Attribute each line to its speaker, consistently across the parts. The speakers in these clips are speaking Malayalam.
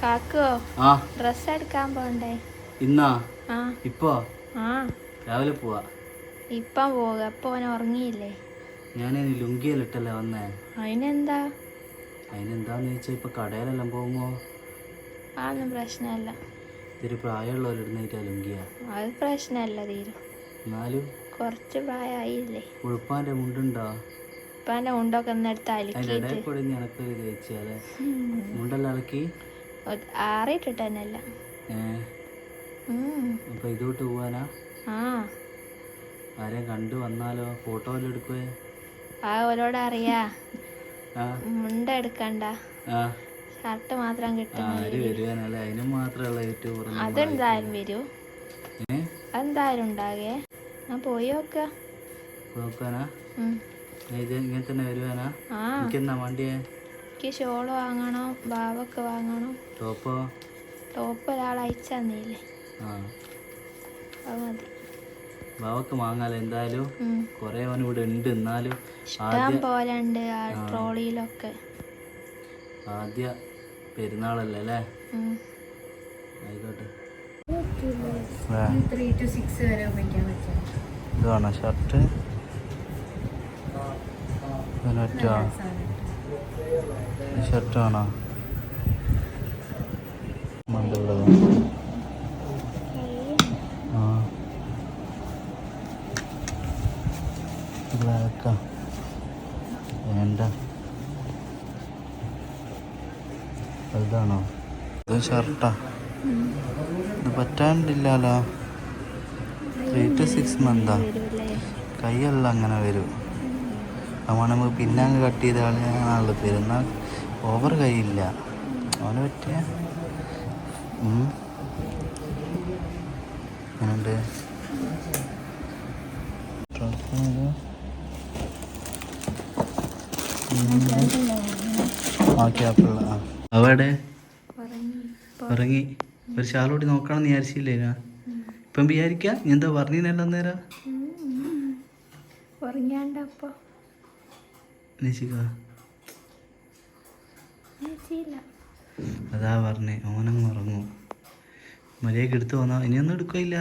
Speaker 1: കാക്കോ
Speaker 2: ആ
Speaker 1: ഡ്രസ് എടുക്കാൻ പോണ്ടേ?
Speaker 2: ഇന്നാ
Speaker 1: ആ
Speaker 2: ഇപ്പോ
Speaker 1: ആ
Speaker 2: രാവിലെ പോവാ.
Speaker 1: ഇപ്പം പോക. അപ്പൊ അവൻ ഉറങ്ങിയില്ലേ?
Speaker 2: ഞാൻ ലുങ്കിയിലിട്ടല്ലേ വന്നേ.
Speaker 1: അതിനെന്താ?
Speaker 2: അതിനെന്താന്ന് ചോദിച്ചാൽ ഇപ്പൊ കടയിലെല്ലാം പോകുമ്പോ
Speaker 1: അതൊന്നും പ്രശ്നമല്ല.
Speaker 2: ഇത്തിരി പ്രായമുള്ളവരിടുന്നേറ്റാ ലുങ്കിയാ.
Speaker 1: അത് പ്രശ്നമല്ല തീരും.
Speaker 2: എന്നാലും
Speaker 1: കുറച്ച് പ്രായമായില്ലേ?
Speaker 2: ഉഴുപ്പാൻ്റെ മുണ്ടുണ്ടോ?
Speaker 1: ഇപ്പം എൻ്റെ മുണ്ടൊക്കെ ഒന്നെടുത്ത്
Speaker 2: അതിൻ്റെ
Speaker 1: അലക്കിയിട്ട്
Speaker 2: ഇടയിൽ കൂടി എനക്കൊരു തേച്ചാലേ മുണ്ടെല്ലാം ഇളക്കി
Speaker 1: ആറിയിട്ടിട്ട് തന്നെയല്ല.
Speaker 2: അപ്പൊ ഇതോട്ട് പോവാനാ?
Speaker 1: ആ
Speaker 2: ആരെയും കണ്ടു വന്നാലോ? ഫോട്ടോ എല്ലാം എടുക്കുവേ?
Speaker 1: ആ ഓരോട് അറിയാ.
Speaker 2: ആ
Speaker 1: മുണ്ട എടുക്കണ്ട,
Speaker 2: ആ
Speaker 1: ഷർട്ട് മാത്രം കിട്ടുന്ന.
Speaker 2: ആര് വരുവാനല്ലേ? അതിനും മാത്രമുള്ള യൂട്യൂബർ
Speaker 1: അതെന്തായാലും വരൂ. അതെന്തായാലും ഉണ്ടാകേ. ഞാൻ പോയി നോക്കാം.
Speaker 2: നോക്കാനാ? ഇത് ഇങ്ങനെ തന്നെ വരുവാനാ?
Speaker 1: ആ
Speaker 2: എനിക്കെന്നാ വണ്ടിയെ?
Speaker 1: എനിക്ക് ഷോള് വാങ്ങണം, ബാവൊക്കെ വാങ്ങണം.
Speaker 2: ടോപ്പോ?
Speaker 1: ടോപ്പ് ഒരാൾ അയച്ചു തന്നില്ലേ,
Speaker 2: ആ
Speaker 1: അത് മതി.
Speaker 2: ബാവക്ക് വാങ്ങാലോ എന്തായാലും. കുറെ അവൻ ഇവിടെ ഉണ്ട്. എന്നാലും
Speaker 1: ഇഷ്ടം പോലെ ഉണ്ട് ആ ട്രോളിയിലൊക്കെ.
Speaker 2: ആദ്യ പെരുന്നാളല്ലേ അല്ലേ? ആയിക്കോട്ടെ. ഇതാണോ ഷർട്ട്? ഷർട്ട് ആണോ മണ്ടുള്ളത്? ആ ബ്ലാക്കാ വേണ്ട. ഇതാണോ? ഇത് ഷർട്ടാ. ഇത് പറ്റാണ്ടില്ലല്ലോ. 3 to 6 മന്താ. കൈയെല്ലാം അങ്ങനെ വരും. അവൻ നമുക്ക് പിന്നെ അങ്ങ് കട്ട് ചെയ്ത കളയാനുള്ള പെരുന്നാൾ ഓവർ കൈയില്ല അവന് പറ്റിയ. അങ്ങനെയുണ്ട്. അവിടെ ഉറങ്ങി. ഒരു ഷാളോടി നോക്കണം എന്ന് വിചാരിച്ചില്ലേ? ഇപ്പം വിചാരിക്കാം എന്താ പറഞ്ഞില്ല നേരം
Speaker 1: ഉറങ്ങിയാണ്ടപ്പോ
Speaker 2: അതാ പറഞ്ഞേ. ഓനങ്ങ് ഉറങ്ങും. മര്യാദക്ക് എടുത്തു പോന്നാ ഇനിയൊന്നും എടുക്കില്ല.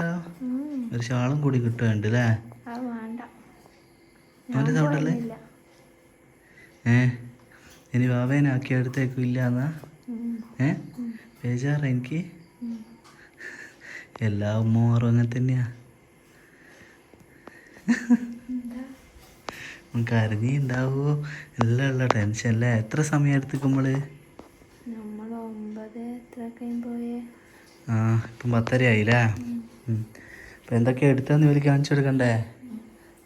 Speaker 2: ഒരു ഷാളും കൂടി കിട്ടുന്നുണ്ട് അല്ലേ? അവൻ്റെ സൗണ്ടല്ലേ? ഇനി വാവേനാക്കി അടുത്തേക്കും ഇല്ല എന്നാ? ബേജാറാ എനിക്ക്. എല്ലാ ഉമ്മമാറും അങ്ങനെ തന്നെയാ. കരഞ്ഞിണ്ടാവോ? എല്ലാം ഉള്ള ടെൻഷൻ അല്ലേ? എത്ര സമയം എടുത്തിക്കുമ്പോള്? ആ ഇപ്പം 10:30 ആയില്ലേ? ഇപ്പം എന്തൊക്കെയാ എടുത്താന്ന് ഇവര് കാണിച്ചു കൊടുക്കണ്ടേ?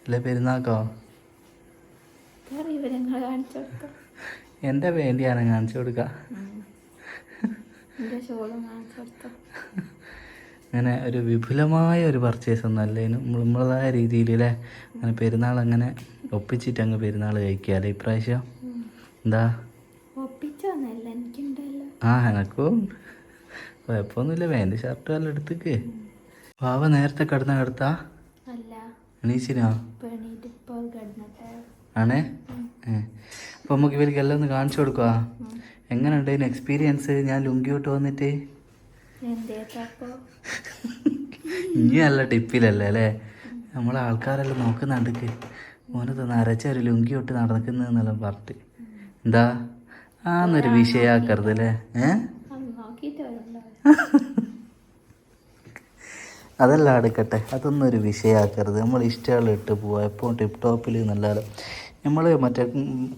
Speaker 2: അല്ലേ പെരുന്നാക്കോ? എൻ്റെ വേണ്ടിയാണ് കാണിച്ചു കൊടുക്ക. അങ്ങനെ ഒരു വിപുലമായ ഒരു പർച്ചേസ് ഒന്നും അല്ലേനും നമ്മളതായ രീതിയിൽ അല്ലേ? അങ്ങനെ പെരുന്നാൾ അങ്ങനെ ഒപ്പിച്ചിട്ട് അങ്ങ് പെരുന്നാൾ കഴിക്കാല്ലേ ഇപ്രാവശ്യം? എന്താ ആ എനക്കും കുഴപ്പമൊന്നുമില്ല. വേണ്ട ഷർട്ട് എല്ലാം എടുത്തേക്ക്. വാവ നേരത്തെ കിടത്താ എണീച്ചിനാ ആണേ? അപ്പോൾ നമുക്ക് ഇവർക്ക് എല്ലാം ഒന്ന് കാണിച്ചു കൊടുക്കുക. എങ്ങനെയുണ്ട് ഇതിന് എക്സ്പീരിയൻസ്? ഞാൻ ലുങ്കി വിട്ട് വന്നിട്ട് ഇനി നല്ല ടിപ്പിലല്ലേ അല്ലേ? നമ്മളെ ആൾക്കാരെല്ലാം നോക്കുന്നുണ്ടെക്ക് മോനത് നരച്ച ഒരു ലുങ്കി വിട്ട് നടക്കുന്നതെന്നെല്ലാം പറഞ്ഞിട്ട്. എന്താ ആന്നൊരു വിഷയാക്കരുത് അല്ലേ? അതെല്ലാം എടുക്കട്ടെ, അതൊന്നും ഒരു വിഷയമാക്കരുത്. നമ്മൾ ഇഷ്ടമുള്ള ഇട്ട് പോവാം. എപ്പോഴും ടിപ്പ് ടോപ്പിൽ നല്ലത്. നമ്മൾ മറ്റേ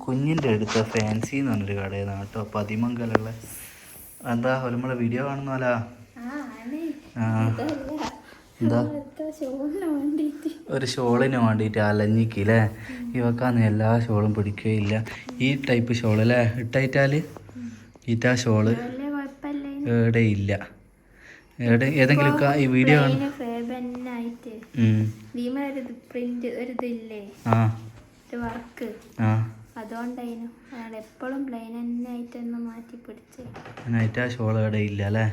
Speaker 2: കുഞ്ഞിൻ്റെ അടുത്ത ഫാൻസി എന്ന് പറഞ്ഞൊരു കടയിൽ നിന്നാണ് കേട്ടോ, പതിമംഗലുള്ള. എന്താ നമ്മളെ വീഡിയോ കാണുന്നോലാ? എന്താ ഒരു ഷോളിന് വേണ്ടിയിട്ട് അലഞ്ഞിക്കില്ലേ? ഇവക്കാന്ന് എല്ലാ ഷോളും പിടിക്കുകയില്ല. ഈ ടൈപ്പ് ഷോള് അല്ലേ ഇട്ടാൽ? ഇറ്റാ ഷോള് എവിടെ ഇല്ല. എവിടെ ഏതെങ്കിലും ഈ വീഡിയോ കാണും. ആ ഷോൾ എവിടെ ഇല്ല അല്ലേ?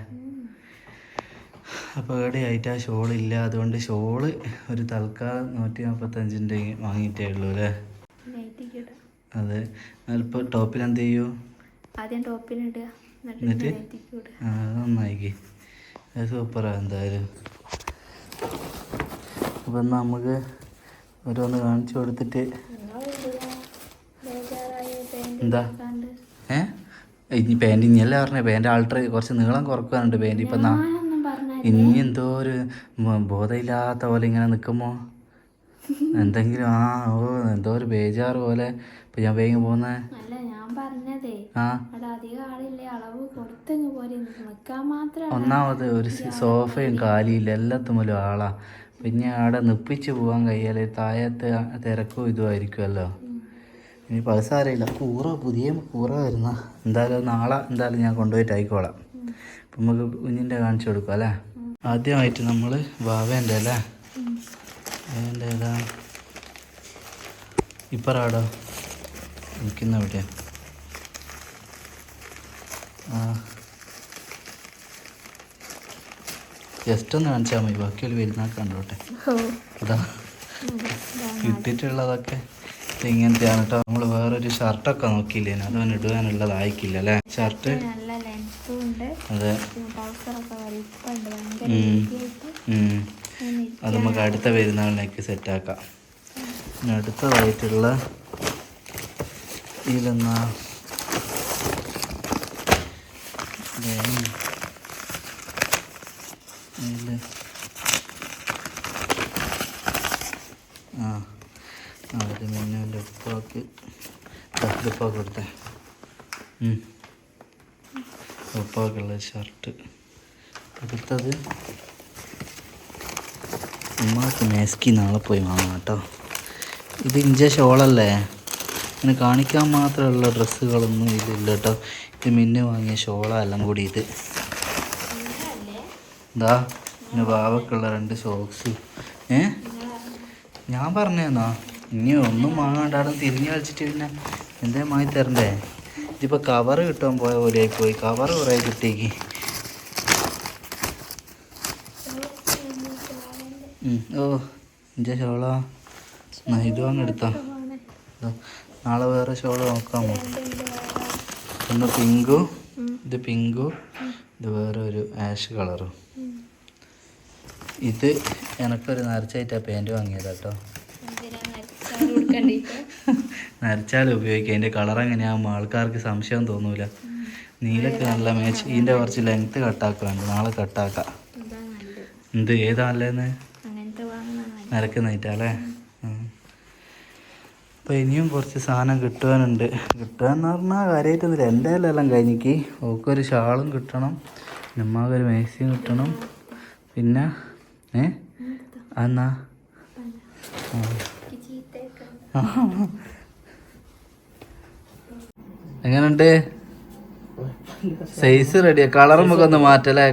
Speaker 2: അപ്പോൾ എവിടെ ആയിട്ട് ആ ഷോളില്ല. അതുകൊണ്ട് ഷോള് ഒരു തൽക്കാലം 145 വാങ്ങിയിട്ടേ ഉള്ളൂ അല്ലേ? അതെ. ഇപ്പോൾ ടോപ്പിൽ എന്ത് ചെയ്യൂ?
Speaker 1: ആദ്യം ടോപ്പിനിടുക,
Speaker 2: എന്നിട്ട് നന്നായിക്ക് അത് സൂപ്പറാ എന്തായാലും. അപ്പം നമുക്ക് ഓരോന്ന് കാണിച്ചു കൊടുത്തിട്ട് എന്താ ഇനി പാൻറ് ഇനിയല്ലേ പറഞ്ഞേ പാൻറ് ആൾട്ടർ കുറച്ച് നീളം കുറക്കാനുണ്ട് പാൻറ്. ഇപ്പം ഇനി എന്തോ ഒരു ബോധമില്ലാത്ത പോലെ ഇങ്ങനെ നിൽക്കുമ്പോൾ എന്തെങ്കിലും എന്തോ ഒരു ബേജാറ് പോലെ. ഇപ്പം ഞാൻ വേഗം പോകുന്നേ ഒന്നാമത് ഒരു സോഫയും കാലിയില്ല, എല്ലാത്തുമല്ലോ ആളാ. പിന്നെ അവിടെ നിപ്പിച്ച് പോകാൻ കഴിയാല് താഴത്തെ തിരക്കും ഇതുമായിരിക്കുമല്ലോ. ഇനി പൈസ അറിയില്ല. പുതിയ കൂറ വരുന്ന എന്തായാലും നാളെ എന്തായാലും ഞാൻ കൊണ്ടുപോയിട്ട് ആയിക്കോളാം. അപ്പം നമുക്ക് കുഞ്ഞിൻ്റെ കാണിച്ചു കൊടുക്കാം അല്ലേ. ആദ്യമായിട്ട് നമ്മൾ വാവേൻ്റെ അല്ലേ, വാവേൻ്റെ ഏതാ ഇപ്പറാടോ നിൽക്കുന്ന എവിടെയാ? ജസ്റ്റ് ഒന്ന് കാണിച്ചാൽ മതി, ബാക്കിയൊരു വരുന്നാൾ കണ്ടോട്ടെ. അതാ കിട്ടിയിട്ടുള്ളതൊക്കെ ഇങ്ങനത്തെയാണ് കേട്ടോ. നമ്മൾ വേറൊരു ഷർട്ടൊക്കെ നോക്കിയില്ലേനു, അതൊന്നും ഇടുവാനുള്ളതായിക്കില്ല അല്ലേ ഷർട്ട്. അതെ അത് നമുക്ക് അടുത്ത പെരുന്നാളിലേക്ക് സെറ്റാക്കാം. പിന്നെ അടുത്തതായിട്ടുള്ള ഇതിലെന്നാ അത് മിന്നുവിൻ്റെ ഉപ്പാക്ക് കൊടുത്തേ ഉപ്പാക്കുള്ള ഷർട്ട്. അടുത്തത് ഉമ്മാക്ക് മേസ്കി നാളെ പോയി വാങ്ങാം കേട്ടോ. ഇത് ഇഞ്ച ഷോളല്ലേ, ഇങ്ങനെ കാണിക്കാൻ മാത്രമുള്ള ഡ്രസ്സുകളൊന്നും ഇതില്ല കേട്ടോ. ഇത് മിന്നു വാങ്ങിയ ഷോള എല്ലാം കൂടി. ഇത് എന്താ പിന്നെ ബാവക്കുള്ള 2 സോക്സ്. ഞാൻ പറഞ്ഞേന്നാ ഇനി ഒന്നും വാങ്ങാണ്ടാടും തിരിഞ്ഞ് കളിച്ചിട്ട് പിന്നെ എന്തേ വാങ്ങി തരണ്ടേ. ഇതിപ്പോൾ കവറ് കിട്ടാൻ പോയ പോലെ ആയിപ്പോയി. കവറ് കുറേ കിട്ടിയേക്ക്. ഇഞ്ച ഷോളാ ഇത് വാങ്ങെടുത്താ. നാളെ വേറെ ഷോള് നോക്കാമോ? ഒന്ന് പിങ്കും, ഇത് പിങ്കും, ഇത് വേറെ ഒരു ആഷ് കളറും. ഇത് എനക്കൊരു നരച്ചായിട്ടാ പാൻറ് വാങ്ങിയതാ കേട്ടോ. നരച്ചാലും ഉപയോഗിക്കാം. അതിൻ്റെ കളർ എങ്ങനെയാകുമ്പോൾ ആൾക്കാർക്ക് സംശയം തോന്നൂല. നീലക്ക് നല്ല മാച്ച്. ഇതിൻ്റെ കുറച്ച് ലെങ്ത്ത് കട്ടാക്കാണ്ട്, നാളെ കട്ടാക്കാം. എന്ത് ഏതാ നല്ലതെന്ന് നരക്കുന്നായിട്ടല്ലേ. അപ്പോൾ ഇനിയും കുറച്ച് സാധനം കിട്ടുവാനുണ്ട്. കിട്ടുകയെന്ന് പറഞ്ഞാൽ കാര്യമായിട്ടൊന്നുമില്ല. എൻ്റെ എല്ലാം കഴിഞ്ഞിക്ക് ഓക്കൊരു ഷാളും കിട്ടണം, നമ്മക്കൊരു മാക്സിയും കിട്ടണം. പിന്നെ എന്നാ എങ്ങനെയുണ്ട് സൈസ് റെഡിയാ? കളർ നമുക്ക് ഒന്ന് മാറ്റല്ലേ.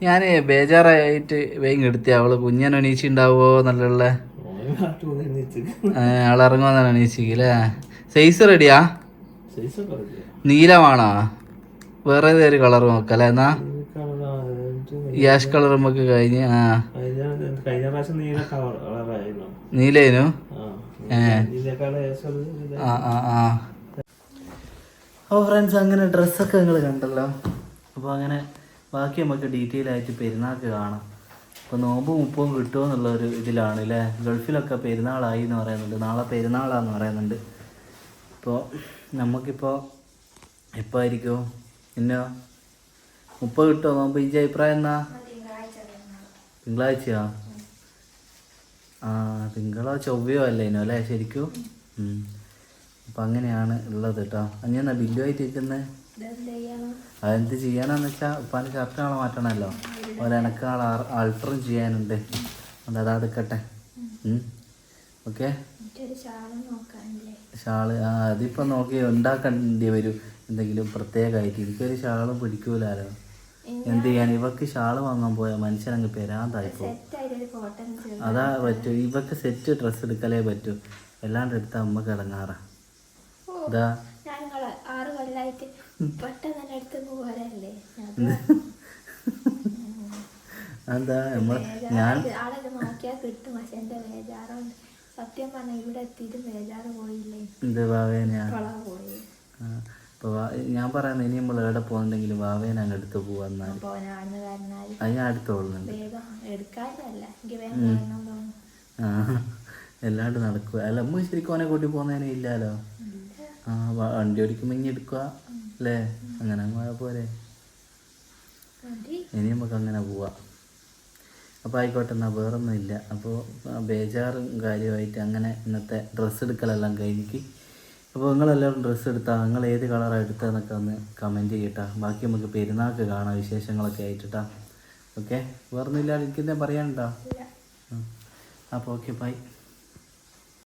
Speaker 2: ഞാൻ ബേജാറായിട്ട് വേഗം എടുത്തിയ അവള് കുഞ്ഞൻ എണീച്ചുണ്ടാവോ നല്ല ആളിറങ്ങുമെന്നാണ് എണീച്ചില്ലേ. സൈസ് റെഡിയാ? നീലമാണോ? വേറെ ഏതൊരു കളർ നോക്കല്ലേ എന്നാ? യാഷ് കളർ നമുക്ക് കഴിഞ്ഞ്. നീലേനു അപ്പോൾ ഫ്രണ്ട്സ് അങ്ങനെ ഡ്രസ്സൊക്കെ നിങ്ങൾ കണ്ടല്ലോ. അപ്പോൾ അങ്ങനെ ബാക്കി നമുക്ക് ഡീറ്റെയിൽ ആയിട്ട് പെരുന്നാൾക്ക് കാണാം. അപ്പോൾ നോമ്പ് 30 കിട്ടുമോ എന്നുള്ളൊരു ഇതിലാണ് അല്ലേ. ഗൾഫിലൊക്കെ പെരുന്നാളായി എന്ന് പറയുന്നുണ്ട്, നാളെ പെരുന്നാളാന്ന് പറയുന്നുണ്ട്. അപ്പോൾ നമുക്കിപ്പോൾ എപ്പോൾ ആയിരിക്കും പിന്നെ 30 കിട്ടുമോ നോമ്പ്? ഇഞ്ച അഭിപ്രായം എന്നാ? തിങ്കളാഴ്ചയോ? തിങ്കളോ ചൊവ്വയോ അല്ലേനോ അല്ലേ ശരിക്കും. അപ്പം അങ്ങനെയാണ് ഉള്ളത് കേട്ടോ. അങ്ങനെ ബില്ലുമായിട്ട് ഇരിക്കുന്നത് അതെന്ത് ചെയ്യാനാന്ന് വെച്ചാൽ ഉപ്പാൻ്റെ ഷർട്ട് നാളെ മാറ്റണമല്ലോ. ഒരെനക്ക് നാളെ ആൾട്ടറും ചെയ്യാനുണ്ട്, അതുകൊണ്ട് അതാ എടുക്കട്ടെ. ഓക്കെ ഷാള് അതിപ്പോൾ നോക്കി ഉണ്ടാക്കേണ്ടി വരും എന്തെങ്കിലും പ്രത്യേകമായിട്ട്. എനിക്കൊരു ഷാളും പിടിക്കൂലോ. എന്ത് ചെയ്യാൻ, ഇവക്ക് ഷാള് വാങ്ങാൻ പോയാൽ മനുഷ്യനങ്ങ് പെരാന്തായിപ്പോ. അതാ പറ്റൂ, ഇവക്ക് സെറ്റ് ഡ്രസ്സ് എടുക്കലേ പറ്റൂ. എല്ലാണ്ട് എടുത്താൽ അമ്മക്ക് ഇടങ്ങാറാ. ഇതാ എന്താ നമ്മൾ ഞാൻ ഇത് ഭാവേനെയാ. അപ്പോൾ ഞാൻ പറയുന്നത് ഇനി നമ്മൾ എവിടെ പോകുന്നുണ്ടെങ്കിലും വാവേനെ അങ്ങ് എടുത്ത് പോവാന്നാൽ
Speaker 1: പോനാണെന്ന് പറഞ്ഞാൽ
Speaker 2: അത് ഞാൻ അടുത്ത് പോകുന്നുണ്ട്.
Speaker 1: വേഗം എടുക്കാറില്ല എനിക്ക് വേഗം പോകണം തോന്നുന്നു.
Speaker 2: ആ എല്ലാണ്ട് നടക്കുക. അല്ല നമ്മൾ ശരിക്കും അവനെ കൂട്ടി പോകുന്നതിനും ഇല്ലല്ലോ. ആ വണ്ടി ഓടിക്കുമ്പോൾ ഇങ്ങനെ എടുക്കുക അല്ലേ, അങ്ങനെ പോയാൽ പോരെ. ഇനി നമുക്ക് അങ്ങനെ പോവാം. അപ്പോൾ ആയിക്കോട്ടെ, എന്നാൽ വേറൊന്നും ഇല്ല. അപ്പോൾ ബേജാറും കാര്യമായിട്ട് അങ്ങനെ ഇന്നത്തെ ഡ്രസ്സ് എടുക്കലെല്ലാം കഴിഞ്ഞിട്ട്. അപ്പോൾ നിങ്ങളെല്ലാവരും ഡ്രസ്സ് എടുത്താൽ നിങ്ങൾ ഏത് കളറാണ് എടുത്തതെന്നൊക്കെ ഒന്ന് കമൻറ്റ് ചെയ്യട്ടാ. ബാക്കി നമുക്ക് പെരുന്നാൾക്ക് കാണാം വിശേഷങ്ങളൊക്കെ ആയിട്ടാ. ഓക്കെ, വേറൊന്നും ഇല്ലാതെ എനിക്കെന്താ പറയാനുണ്ടോ? അപ്പോൾ ഓക്കെ, ബൈ.